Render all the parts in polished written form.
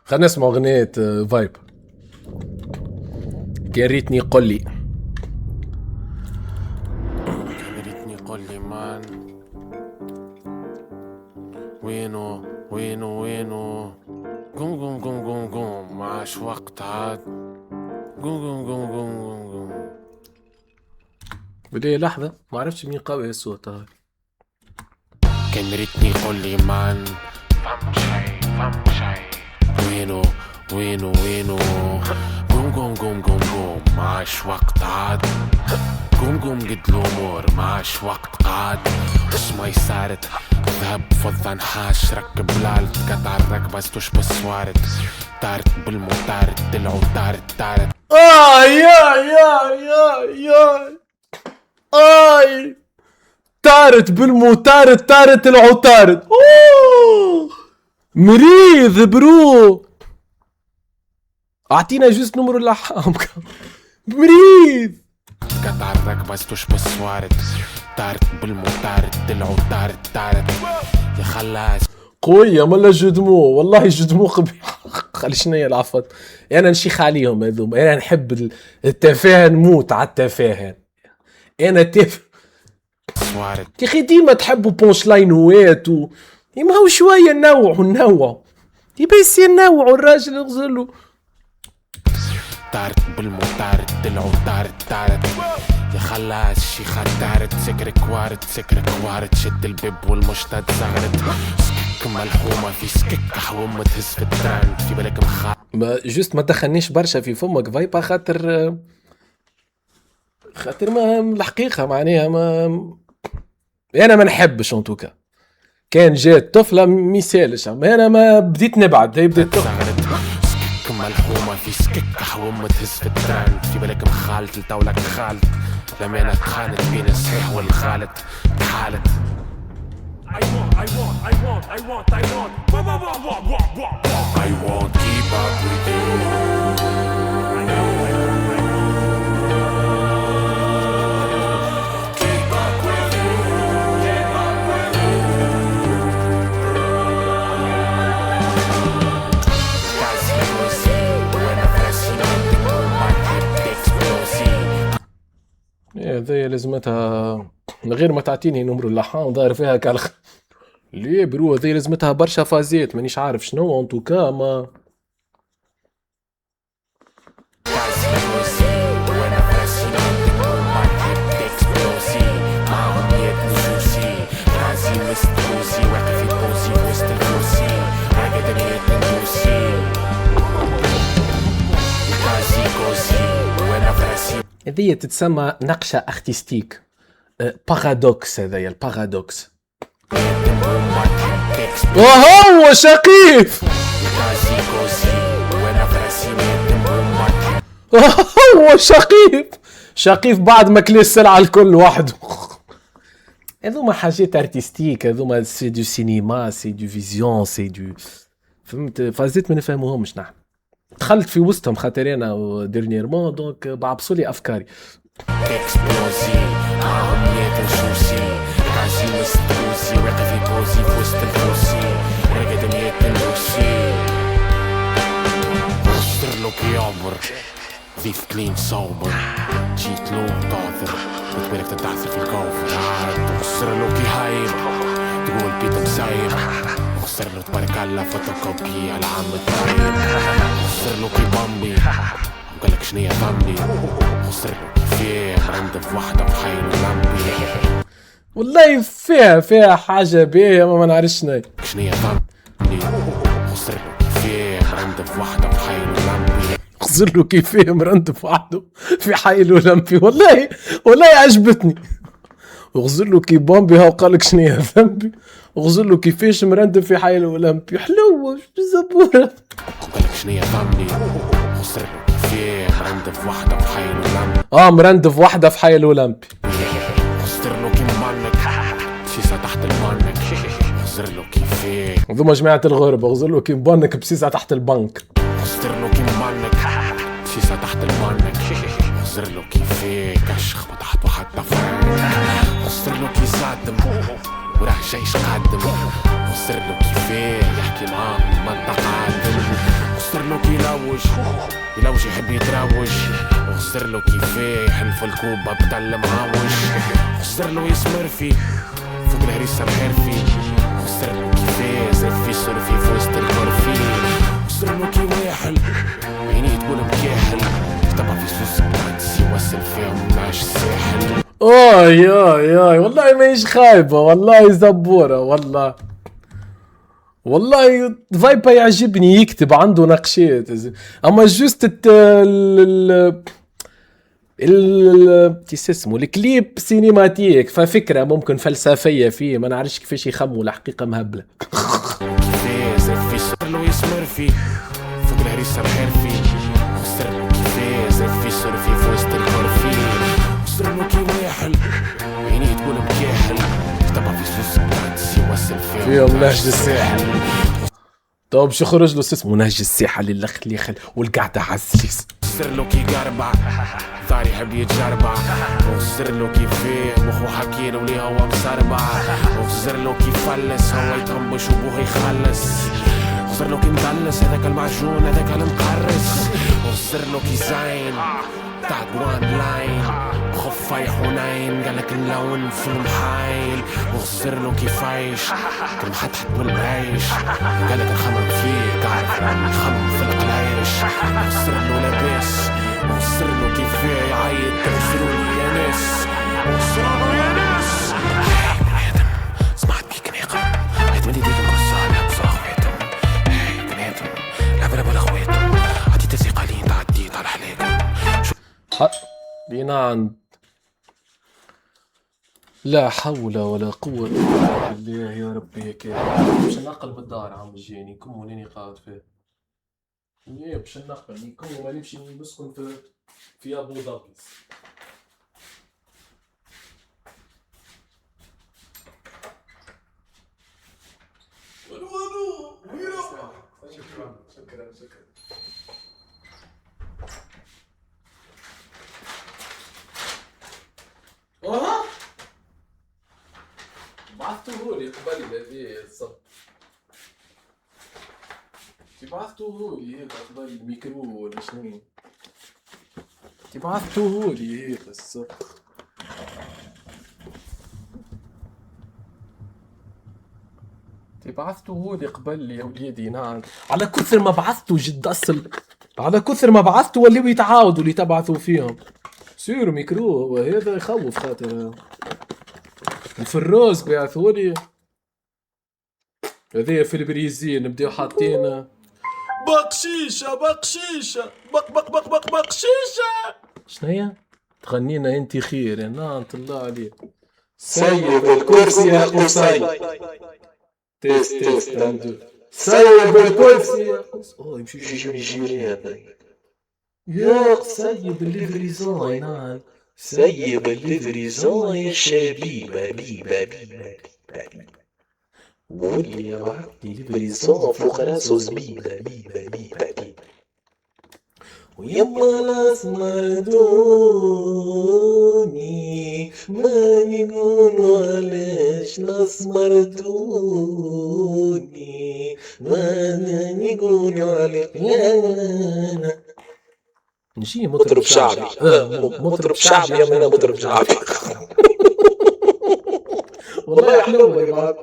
خلينا نسمع اغنية فايب. يا ريتني قل لي. يا ريتني قل لي مان وينو وينو وينو قوم قوم قوم قوم قوم معاش وقت عاد قوم قوم قوم قوم قوم قوم. بدي لحظة ما عرفتش مين قوي الصوت هاي. كان ريتني قل لي مان فهم شي وينو وينو وينو قوم قوم قوم قوم قوم معاش وقت عاد قوم قوم قد الأمور معاش وقت قعد اسمعي صارت ذهب فضة نحاش ركب لالت قطع الركبة ستوش بالسوارت طارت بالمطارد دلعو طارت يا اي طارت بالمطارد طارت العطارد. اوه مريض برو، اعطينا جوست نمر اللحام. مريض قطع الركبة ستوش بالسوارت طارت بالمطارد دلعو طارت يا خلاص قوية ملا جدمو، والله جدمو قبيح. خلي شنيا العفط، انا نشيخ عليهم هذوم، انا نحب التفاهه، نموت على التفاهه. انا سوارت يا اخي ديما تحبوا بونش لاينوات ما هو شويه نوعوا بس ينوعوا الراجل يغزلوا. طارت بالمطارد دلعو طارت يا خلاص شيخة طارت سكرك وارد شد البيب والمشتد زغرت سكك ملحومة في سكك حومة تهز في التراند في بالك ما جوست ما دخلنيش برشا في فمك فايبا خاطر ما الحقيقة معناها انا ما نحبش انتوكا. كان جات طفلة ميسالش انا ما بديت نبعد، هي بديت زغرت سكك ملحومة في سكك حومة تهز في التراند في بالك مخالت لتولك خالت لما انا تخانت بين الصحيح والخالت حالت I want keep up with you. Keep up with you. Guys, let me see when I first see you, my head explosive. هذه لازمتها من غير ما تعطيني نمر اللحام ظاهر فيها كالخ. ليه برو هذه لازمتها برشا فازات مانيش عارف شنو انتوكا ما Guys, let me see when I first see you, my head explosive. معهم juicy, راسي مستوسي واقف في بوسي وسط الفلوسي راقد نيت ندوسي. كازي كوزي when I first see. هذه تتسمى نقشة ارتستيك، بارادوكس. هذايا البارادوكس. وهو شقيف. هو شقيف بعد ما كلي السلعة الكل وحده. هذوما حاجات ارتستيك، هذوما سي دو سينما، سي دو فيزيون، سي دو فهمت. فازيت ما نفهموهمش نحن. دخلت في وسطهم خاطر انا ديرنييرمون دونك بعبصولي افكاري. اكسبلوزي معهم نيت نشوسي راسي مستوسي واقف في بوزي في وسط الفلوسي راقد نيت ندوسي. وصر له كيعبر ضيف كلين صوبر جيت له طاثر وتبالك تتعثر في الكوفر عاد. وصر له كي هايب تقول بيت مسايب وصر له تبارك الله فوتوكوبي على عم الطيب. وصر له كي بامبي وقالك شنيا ذنبي وصر له فيه مرندف واحدة في حي ولمبي. والله فيها حاجة بيه ما نعرفش شنو شنيا ذنبي وصر له فيه مرندف واحدة في حي ولمبي. خزر له كيفيه مرندف وحده في حي الاولمبي. والله عجبتني. وغزر له كي بامبي هاو قالك شنو ذنبي وغزر له كيفاش مرندف في حي الاولمبي. حلوه بالزبوره. قالك شنيا ذنبي وصر له فيه مرندف واحدة في حي الأولمبي. مرندف واحدة في حي الأولمبي. خسر له كي مبنك بسيسة تحت البنك. خسر له كيفيه ذوما جماعة الغربة. غزر له كي مبنك بسيسة تحت البنك. خسر له كي مبنك بسيسة تحت البنك. خسر له كيفيه كشخ ما تحت وحتى فرق. خسر له كي صادم وراه جيش قادم. خسر له كيفيه يحكي معاهم منطقة عادم. وخسر له كي يلوج يحب يتراوج، وخسر له كيفاه يحلف الكوبا بتل معوج، وخسر له يسمر فيه فوق الهريسة محرفي، وخسر له كيفاه زاد في صرفي في وسط الغرفي، وخسر له كي واحل عينيه تقول مكاحل، طبع في سوس بتاعتس يوصل فيهم نعش الساحل. اوي والله ماهيش خايبة، والله زبورة، والله فايبا يعجبني، يكتب عنده نقشات، اما جوست اسمه الكليب سينماتيك، ففكرة ممكن فلسفية فيه، ما نعرفش كيفاش يخموا الحقيقة مهبلة. في صر له يسمر فيه فوق الهريسة محرفي، وخسر له كيفاه في صرفي في وسط الغرفي، وخسر له كي واحل عينيه تقول مكاحل، طبع في سوس بتاعتس يوصل فيهم نهج الساحل. طب شو خرج له اسمه نهج الساحل اللي خلي والقعدة عزليس. وخسر له كي قربع ثار يحب يتجربع، وخسر له كيفاه مخو حكي له وليه هو مسربع، وخسر له كي فلس هو يطنبش وبوه يخلص، وخسر له كي مدلس هذاك المعجون هذاك المقرص، وخسر له كي زين تاع جوان لاين خفاي حنين قالك اللون في المحايل، وخسر له كي فايش كل محتحت بالمعيش قالك الخمم فيك عارف الخمم في القلايش، وخسر له لاباس وخسر له كيفاه يعيط تغفروني يا ناس، وخسر له يا ناس. هاي بني ادم سمعت بيك ناقم عيد من يديك القصة بصاخ فاتم، هاي بني ادم لعبنا بالاخواتم عديت الثقالين تعديت على حلاكم. لينا عند لا حول ولا قوة إلا بالله يا ربي يا كريم. باش ننقل بالدار عم جيني كم وليني قاعد فيه. ايه باش ننقل كم ما نمشي نسكن في أبو ظبي. شكرا. بعثتهولي قبل هذه الصبت، بعثتهولي هذا قبل الميكرو ولا شنو، بعثتهولي هذا الصبت. بعثتهولي قبل يا وليدي. نعم على كثر ما بعثته جد أصل، على كثر ما بعثته ولاو يتعاودوا اللي تبعثوا فيهم. سيروا ميكرو وهذا يخوف خاطر الفراس بعثولي هذيا في البريزيل نبداو حاطين بقشيشة بقشيشة. شنيا تغنينا انت خير يا نعم الله عليك. سيب الكرسي يا قصي تيست سيب الكرسي يا قصي. اوه يمشي هذا يا سيب الليفريزون. نعم سيب الليفريزون يا شبيبة بيبة واللي يبعث الليفريزون فوق راسو زبيبة بيبة ويما الأسمر دوني ما يقولوا علاش الأسمر دوني ما يقولوا علاش نجي مطرب شعبي. مطرب شعبي يا مانا مطرب شعبي. والله حلو يا بعض.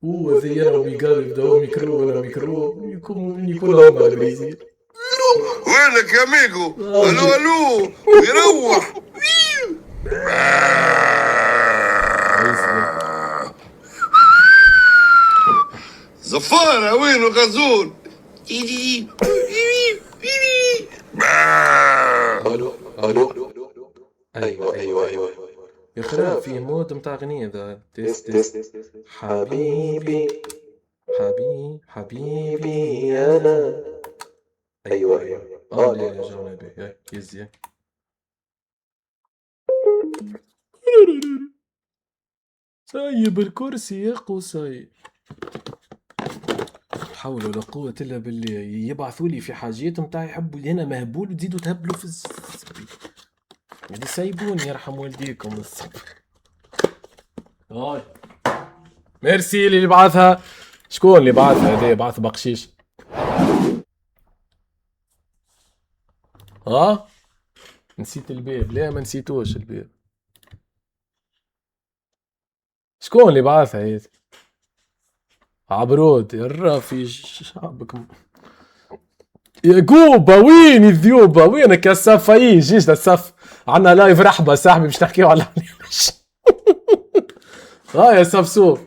هو زي انا وميقال يبداو ميكرو ولا ميكرو يكون هم البريزيل. وينك يا ميغو؟ الو يروح. زفارة وينه غزول؟ الو ايوه يا خراب في مود متاع اغنية ذا تيست حبيبي انا ايوه لا جاونا به يزي سايب الكرسي يا قصي. حول ولا قوة إلا بالله. يبعثوا لي في حاجات متاع يحبوا هنا مهبول وتزيدوا تهبلوا في يعني سايبوني يرحم والديكم الصبر. هاي ميرسي اللي بعثها. شكون اللي بعثها؟ هذا بعث بقشيش. نسيت الباب. لا ما نسيتوش الباب. شكون اللي بعثها هيك؟ عبرود يرى في شعبك. يا قوبة وين الذيوبة؟ وينك يا صفايين؟ جيش الصف عنا لايف رحبة صاحبي باش نحكيو على يا صفصوف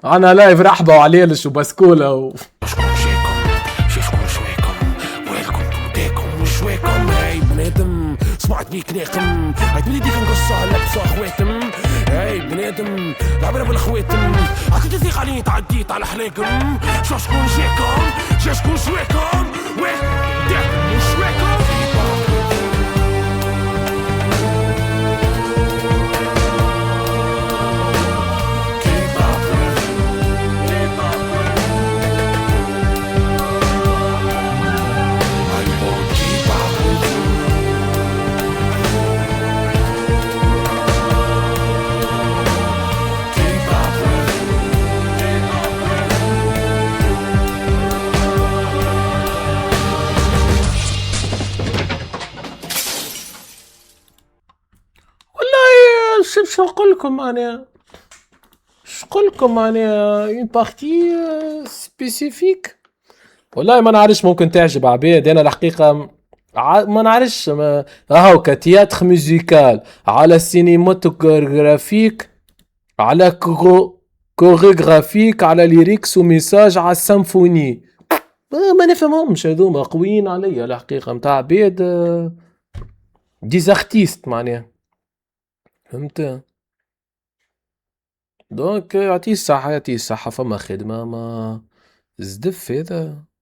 عنا لايف رحبة وعليلش وبسكولة شكون جاكم شكون شويكم ويلكم توداكم وشويكم. هاي بنادم سمعت بيك ناقم عيد ميلادي كنقصها لابسة خواتم. هاي بنادم لعبنا بالخواتم عطيت الثقة علي تعديت على حلاكم. شكون جاكم شكون شويكم ويلكم توداكم وشويكم. شو نقول لكم انا؟ شو نقول لكم انا؟ اون بارتي سبيسيفيك والله ما نعرفش. ممكن تعجب عباد. انا الحقيقه ما نعرفش. هاو كتياتر ميوزيكال على سينيماتوغرافيك على كوريغرافيك على ليريكس وميساج على السيمفوني. ما نفهمهمش هذوما قويين عليا الحقيقه متاع عباد ديزارتيست معناها. فهمت؟ دونك يعطيه الصحة يعطيه الصحة. فما خدمة ما زدف هذا.